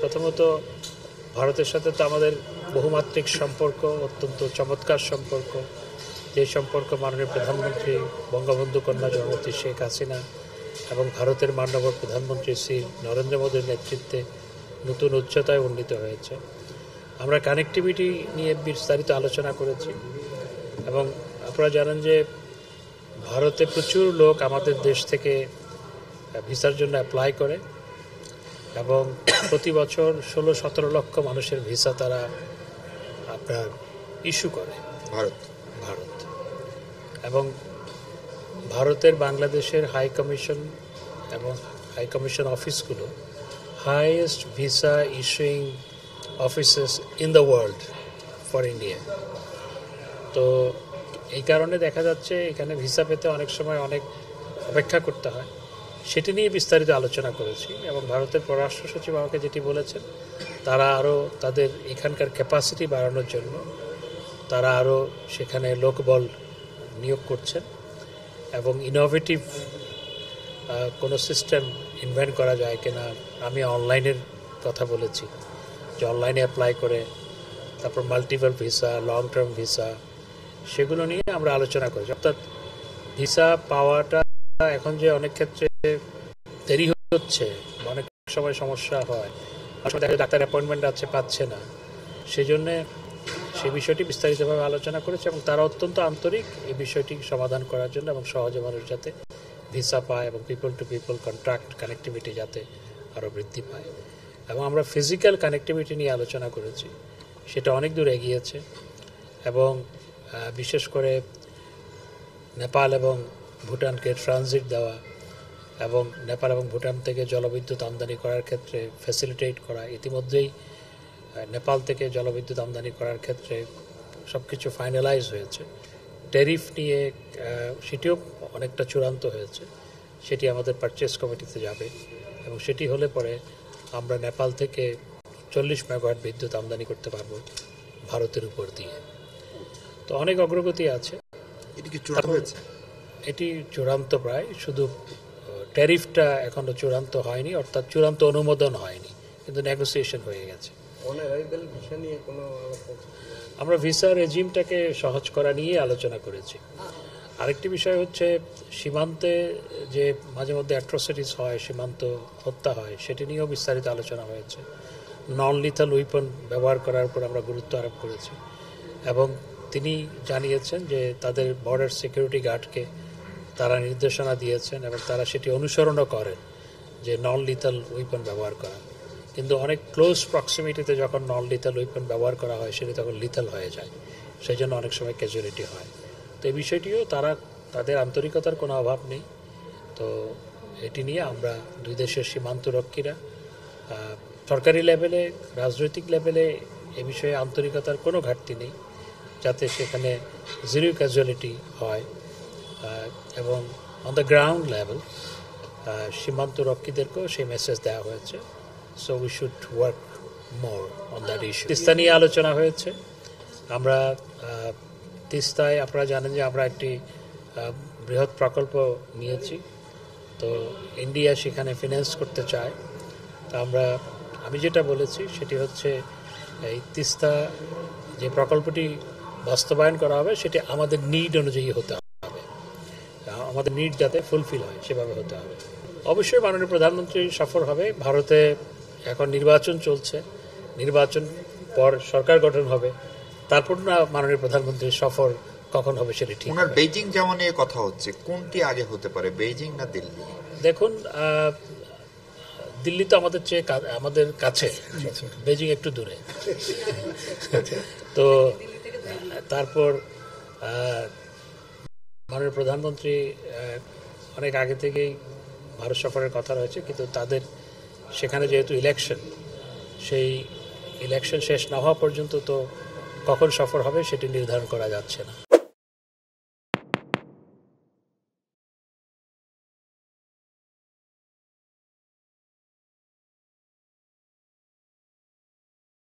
প্রথমত ভারতের সাথে তো আমাদের বহুমাত্রিক সম্পর্ক, অত্যন্ত চমৎকার সম্পর্ক, যে সম্পর্ক মাননীয় প্রধানমন্ত্রী বঙ্গবন্ধু কন্যা জননেত্রী শেখ হাসিনা এবং ভারতের মাননীয় প্রধানমন্ত্রী শ্রী নরেন্দ্র মোদীর নেতৃত্বে নতুন উচ্চতায় উন্নীত হয়েছে। আমরা কানেক্টিভিটি নিয়ে বিস্তারিত আলোচনা করেছি এবং আপনারা জানেন যে ভারতে প্রচুর লোক আমাদের দেশ থেকে ভিসার জন্য অ্যাপ্লাই করে এবং প্রতি বছর 16-17 লক্ষ মানুষের ভিসা তারা আপনার ইস্যু করে ভারত এবং ভারতের বাংলাদেশের হাই কমিশন এবং হাই কমিশন অফিসগুলো highest visa issuing offices in the world for India. তো এই কারণে দেখা যাচ্ছে এখানে ভিসা পেতে অনেক সময় অনেক অপেক্ষা করতে হয়। সেটি নিয়ে বিস্তারিত আলোচনা করেছি এবং ভারতের পররাষ্ট্র সচিব আমাকে যেটি বলেছেন, তারা আরও তাদের এখানকার ক্যাপাসিটি বাড়ানোর জন্য তারা আরও সেখানে লোকবল নিয়োগ করছেন এবং ইনোভেটিভ কোনো সিস্টেম ইনভেন্ট করা যায় কিনা। আমি অনলাইনের কথা বলেছি যে অনলাইনে অ্যাপ্লাই করে তারপর multiple visa, long term visa, সেগুলো নিয়ে আমরা আলোচনা করেছি। অর্থাৎ ভিসা পাওয়াটা এখন যে অনেক ক্ষেত্রে দেরি হচ্ছে, অনেক সময় সমস্যা হয়, ডাক্তার অ্যাপয়েন্টমেন্ট আছে পাচ্ছে না, সেজন্যে সেই বিষয়টি বিস্তারিতভাবে আলোচনা করেছে এবং তারা অত্যন্ত আন্তরিক এই বিষয়টি সমাধান করার জন্য এবং সহজে মানুষ যাতে ভিসা পায় এবং people to people contract connectivity যাতে আরও বৃদ্ধি পায়। এবং আমরা ফিজিক্যাল কানেক্টিভিটি নিয়ে আলোচনা করেছি, সেটা অনেক দূর এগিয়েছে এবং বিশেষ করে নেপাল এবং ভুটানকে ট্রানজিট দেওয়া এবং নেপাল এবং ভুটান থেকে জলবিদ্যুৎ আমদানি করার ক্ষেত্রে ফ্যাসিলিটেট করা। ইতিমধ্যেই নেপাল থেকে জলবিদ্যুৎ আমদানি করার ক্ষেত্রে সব কিছু ফাইনালাইজ হয়েছে। ট্যারিফ নিয়ে সেটিও অনেকটা চূড়ান্ত হয়েছে, সেটি আমাদের পারচেস কমিটিতে যাবে এবং সেটি হলে পরে আমরা নেপাল থেকে 40 মেগাওয়াট বিদ্যুৎ আমদানি করতে পারবো ভারতের উপর দিয়ে। তো অনেক অগ্রগতি আছে। এটি কি চূড়ান্ত হয়েছে? এটি চূড়ান্ত প্রায়, শুধু ট্যারিফটা এখনো চূড়ান্ত হয়নি, অর্থাৎ চূড়ান্ত অনুমোদন হয়নি, কিন্তু নেগোসিয়েশন হয়ে গেছে। আমরা ভিসা রেজিমটাকে সহজ করা নিয়ে আলোচনা করেছি। আরেকটি বিষয় হচ্ছে সীমান্তে যে মাঝে মধ্যে অ্যাট্রোসিটিস হয়, সীমান্ত হত্যা হয়, সেটি নিয়েও বিস্তারিত আলোচনা হয়েছে। নন লিথাল উইপন ব্যবহার করার উপর আমরা গুরুত্ব আরোপ করেছি এবং তিনি জানিয়েছেন যে তাদের বর্ডার সিকিউরিটি গার্ডকে তারা নির্দেশনা দিয়েছেন এবং তারা সেটি অনুসরণও করেন যে নন লিথাল উইপন ব্যবহার করা। কিন্তু অনেক ক্লোজ প্রক্সিমিটিতে যখন নন লিথাল উইপন ব্যবহার করা হয় সেটি তখন লিথাল হয়ে যায়, সেই জন্য অনেক সময় ক্যাজুয়ালিটি হয়। তো এই বিষয়টিও তাদের আন্তরিকতার কোনো অভাব নেই। তো এটি নিয়ে আমরা দুই দেশের সীমান্তরক্ষীরা সরকারি লেভেলে, রাজনৈতিক লেভেলে এ বিষয়ে আন্তরিকতার কোনো ঘাটতি নেই, যাতে সেখানে জিরো ক্যাজুয়ালিটি হয় এবং অন দ্য গ্রাউন্ড লেভেল সীমান্তরক্ষীদেরকেও সেই মেসেজ দেওয়া হয়েছে। So we should work more on that issue. Teesta নিয়ে আলোচনা হয়েছে। আমরা তিস্তায়, আপনারা জানেন যে আমরা একটি বৃহৎ প্রকল্প নিয়েছি, তো ইন্ডিয়া সেখানে ফিন্যান্স করতে চায়। তো আমি যেটা বলেছি সেটি হচ্ছে এই তিস্তা যে প্রকল্পটি বাস্তবায়ন করা হবে সেটি আমাদের নিড অনুযায়ী হতে হবে, আমাদের নিড যাতে ফুলফিল হয় সেভাবে হতে হবে। অবশ্যই মাননীয় প্রধানমন্ত্রী সফর হবে। ভারতে এখন নির্বাচন চলছে, নির্বাচন পর সরকার গঠন হবে, তারপর না মাননীয় প্রধানমন্ত্রীর সফর কখন হবে সেটি ঠিক। ওনার বেইজিং যাওয়া নিয়ে কথা হচ্ছে, কোনটি আগে হতে পারে, বেইজিং না দিল্লি? দেখুন, দিল্লি তো আমাদের কাছে, বেইজিং একটু দূরে। তো তারপর মাননীয় প্রধানমন্ত্রী অনেক আগে থেকেই ভারত সফরের কথা রয়েছে, কিন্তু তাদের সেখানে যেহেতু ইলেকশন, সেই ইলেকশন শেষ না হওয়া পর্যন্ত তো কখন সফর হবে সেটি নির্ধারণ করা যাচ্ছে না।